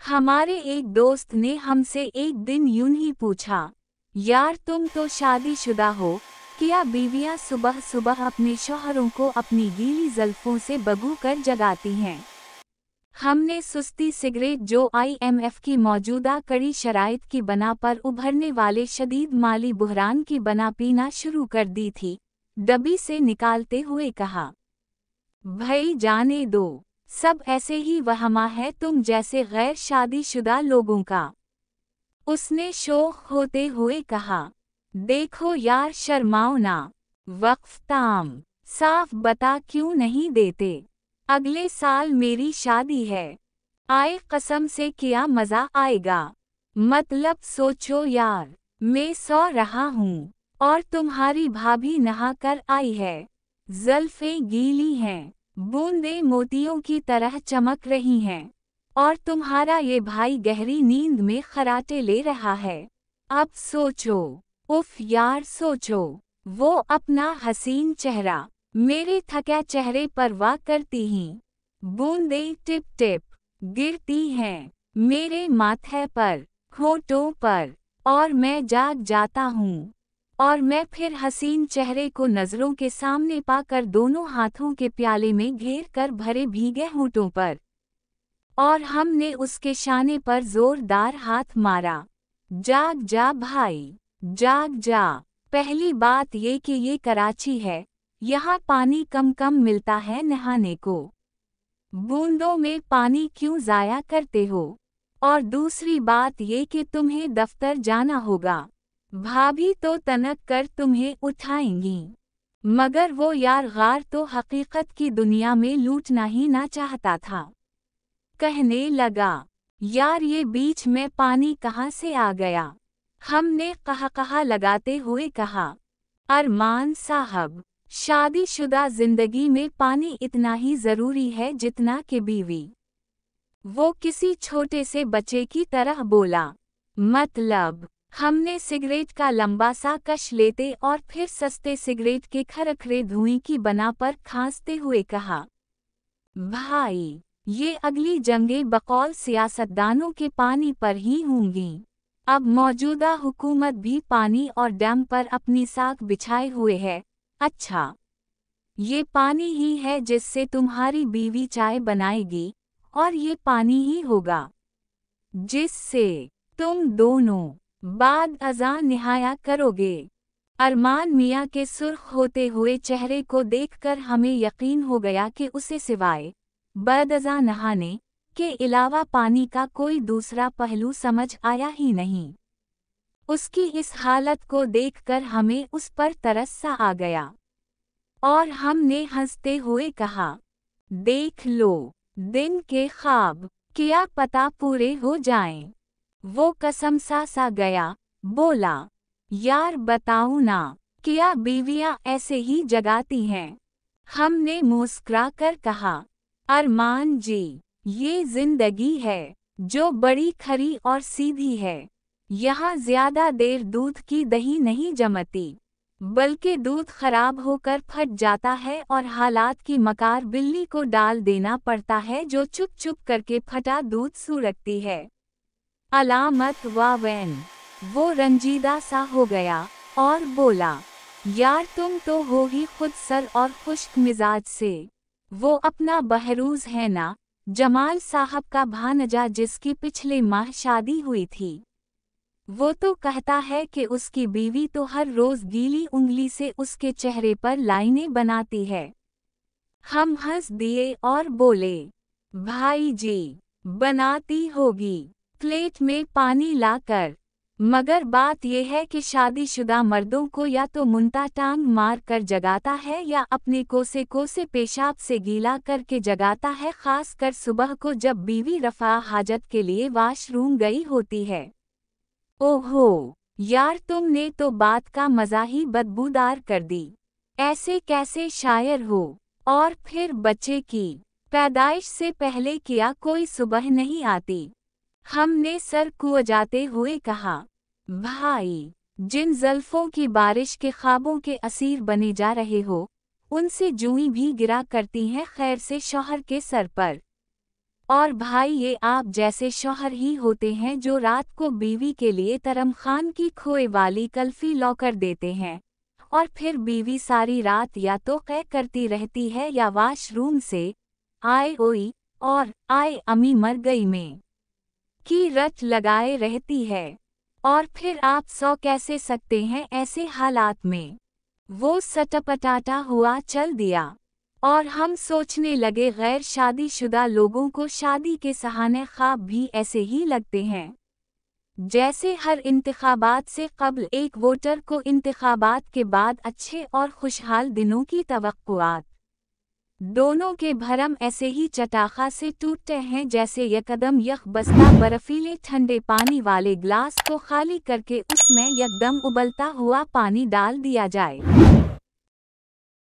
हमारे एक दोस्त ने हमसे एक दिन यूं ही पूछा, यार तुम तो शादीशुदा हो, क्या बीवियां सुबह सुबह अपने शौहरों को अपनी गीली ज़ल्फ़ों से बगू कर जगाती हैं? हमने सुस्ती सिगरेट जो IMF की मौजूदा कड़ी शराइत की बना पर उभरने वाले शदीद माली बुहरान की बना पीना शुरू कर दी थी, डब्बी से निकालते हुए कहा। भई जाने दो, सब ऐसे ही वहमा है तुम जैसे गैर शादीशुदा लोगों का। उसने शोख होते हुए कहा, देखो यार शर्माओ ना, वक्फ ताम, साफ बता क्यों नहीं देते? अगले साल मेरी शादी है, आए कसम से क्या मज़ा आएगा। मतलब सोचो यार, मैं सो रहा हूँ और तुम्हारी भाभी नहा कर आई है, ज़ल्फ़ें गीली हैं, बूंदें मोतियों की तरह चमक रही हैं, और तुम्हारा ये भाई गहरी नींद में खराटे ले रहा है। अब सोचो, उफ यार सोचो, वो अपना हसीन चेहरा मेरे थके चेहरे पर वाह करती ही बूंदें टिप टिप गिरती हैं मेरे माथे पर, होठों पर, और मैं जाग जाता हूँ। और मैं फिर हसीन चेहरे को नज़रों के सामने पाकर दोनों हाथों के प्याले में घेर कर भरे भीगे होठों पर, और हमने उसके शाने पर जोरदार हाथ मारा। जाग जा भाई, जाग जा। पहली बात ये कि ये कराची है, यहाँ पानी कम कम मिलता है नहाने को। बूंदों में पानी क्यों ज़ाया करते हो? और दूसरी बात ये कि तुम्हें दफ्तर जाना होगा, भाभी तो तनक कर तुम्हें उठाएंगी। मगर वो यार गार तो हकीकत की दुनिया में लूटना ही ना चाहता था। कहने लगा, यार ये बीच में पानी कहाँ से आ गया? हमने कहा लगाते हुए कहा, अरमान साहब, शादीशुदा जिंदगी में पानी इतना ही ज़रूरी है जितना कि बीवी। वो किसी छोटे से बच्चे की तरह बोला। मतलब, हमने सिगरेट का लंबा सा कश लेते और फिर सस्ते सिगरेट के खरखरे धुएं की बना पर खांसते हुए कहा, भाई, ये अगली जंगें बकौल सियासतदानों के पानी पर ही होंगी। अब मौजूदा हुकूमत भी पानी और डैम पर अपनी साख बिछाए हुए है। अच्छा, ये पानी ही है जिससे तुम्हारी बीवी चाय बनाएगी, और ये पानी ही होगा जिससे तुम दोनों बाद अज़ां निहाया करोगे। अरमान मियाँ के सुर्ख होते हुए चेहरे को देखकर हमें यकीन हो गया कि उसे सिवाय बाद-अज़ां नहाने के अलावा पानी का कोई दूसरा पहलू समझ आया ही नहीं। उसकी इस हालत को देखकर हमें उस पर तरस सा आ गया, और हमने हंसते हुए कहा, देख लो, दिन के ख्वाब क्या पता पूरे हो जाएं। वो कसम सा गया, बोला, यार बताऊं ना, क्या बीवियां ऐसे ही जगाती हैं? हमने मुस्कुरा कर कहा, अरमान जी, ये जिंदगी है जो बड़ी खरी और सीधी है। यहाँ ज्यादा देर दूध की दही नहीं जमती, बल्कि दूध खराब होकर फट जाता है और हालात की मकार बिल्ली को डाल देना पड़ता है जो चुप चुप करके फटा दूध सुरखती है। अलामत वावैन। वो रंजीदा सा हो गया और बोला, यार तुम तो हो ही खुद सर और खुश्क मिजाज से। वो अपना बहरूज है ना, जमाल साहब का भानजा जिसकी पिछले माह शादी हुई थी। वो तो कहता है कि उसकी बीवी तो हर रोज गीली उंगली से उसके चेहरे पर लाइनें बनाती है। हम हंस दिए और बोले, भाई जी, बनाती होगी, प्लेट में पानी लाकर। मगर बात यह है कि शादीशुदा मर्दों को या तो मुंता टांग मार कर जगाता है या अपने कोसे कोसे पेशाब से गीला करके जगाता है, खास कर सुबह को जब बीवी रफा हाजत के लिए वाशरूम गई होती है। ओहो, यार तुमने तो बात का मज़ा ही बदबूदार कर दी। ऐसे कैसे शायर हो? और फिर बच्चे की पैदाइश से पहले क्या कोई सुबह नहीं आती? हमने सर कुअजाते हुए कहा, भाई, जिन ज़ल्फ़ों की बारिश के ख्वाबों के असीर बने जा रहे हो, उनसे जूई भी गिरा करती हैं खैर से शौहर के सर पर। और भाई ये आप जैसे शौहर ही होते हैं जो रात को बीवी के लिए तरम खान की खोए वाली कल्फी लॉकर देते हैं और फिर बीवी सारी रात या तो कै करती रहती है या वॉशरूम से आए ओई और आए अम्मी मर गई में की रट लगाए रहती है। और फिर आप सो कैसे सकते हैं ऐसे हालात में। वो सटपटाटा हुआ चल दिया और हम सोचने लगे गैर शादीशुदा लोगों को शादी के सहाने ख्वाब भी ऐसे ही लगते हैं जैसे हर इंतखाबात से कब्ल एक वोटर को इंतखाबात के बाद अच्छे और खुशहाल दिनों की तवक्कुआत। दोनों के भरम ऐसे ही चटाखा से टूटते हैं जैसे यकदम यख बस्ता बर्फीले ठंडे पानी वाले ग्लास को खाली करके उसमें यकदम उबलता हुआ पानी डाल दिया जाए।